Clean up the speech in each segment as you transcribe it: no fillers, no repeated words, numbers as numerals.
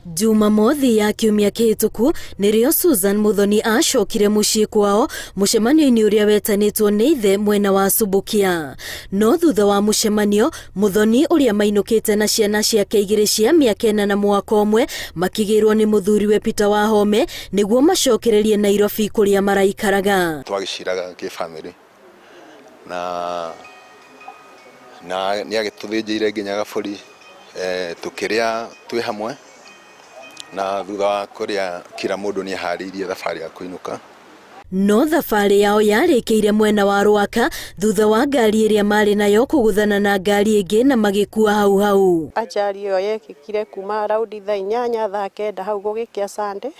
Jumamothi ya kiumia kihituku nirio Susan Muthoni acokire mucii kwao mucemanio-ini uria wetanitwo ni ithe mwena wa Subukia. No thutha wa mucemanio, Muthoni uria mainukite na ciana ciake igiri cia miaka 4 na mwaka umwe makigirwo ni muthuriwe Peter Wahome niguo macokererie Nairobi kuria maraikaraga. Twagiciraga ki family na ni agituthinjire nginya gaburi tukiria twi hamwe na thutha wa kuria kila mundu ni hariirie thabari ya kuinuka. No thabari yao yarikiire mwena wa Rwaka thutha wa ngari iria mari nayo kuguthana na ngari ingi na magikua hau. Ajali iyo yekikire kuma raundi thaa 8 thaa 9 hau gugikia Sunday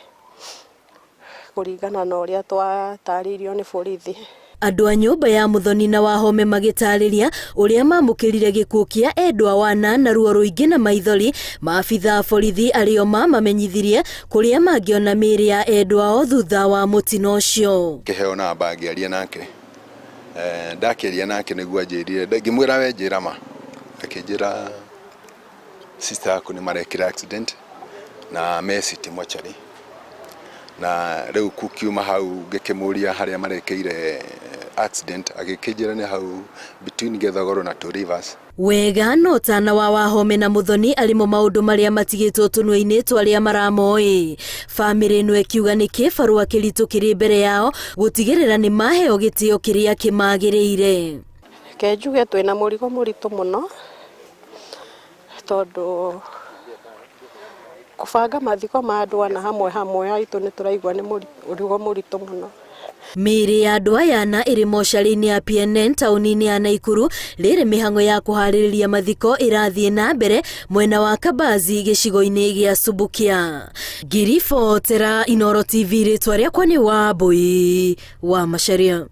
kuringana na uria twataririo ni borithi. Andu a nyumba ya Muthoni na Wahome magitariria uria mamukirire gikuo kia endwa wana na ruo ruingi na maithori. Maabitha a borithi ario mamamenyithirie kuria mangiona miri ya endwa o thutha wa mutino ucio. Kiheo na bagi aria nake ndakiria nake niguo njirire ngimwira we njira ma akinjira sister yako ni marekira accident na mesiti mochari na riu kukiuma hau ngikimuria haria marekeire accident agikinjira ni hau between Gethogoro na Two Rivers. Wega no tana wa Wahome na Muthoni alimo maundu maria matigitwo tunua-ini twaria maramoi. Family no ekiuga ni kibarua kiritu kiri mbere yao gutigirira ni maheo gitio kiria kimagiriire. Kejuge twina murigo muritu muno tondu kufanga mathiko ma andu ana hamwe aitu ni turaigwa ni murigo muritu muno. Miri ya andu aya na iri mochari-ini ya PNN tauni-ini ya Naikuru riri mihango ya kuhaririria mathiko irathie na mbere mwena wa Kabazi gicigo-ini gia Subukia. Girifotera Inooro TV ritwa riakwa ni Wambui wa Macharia.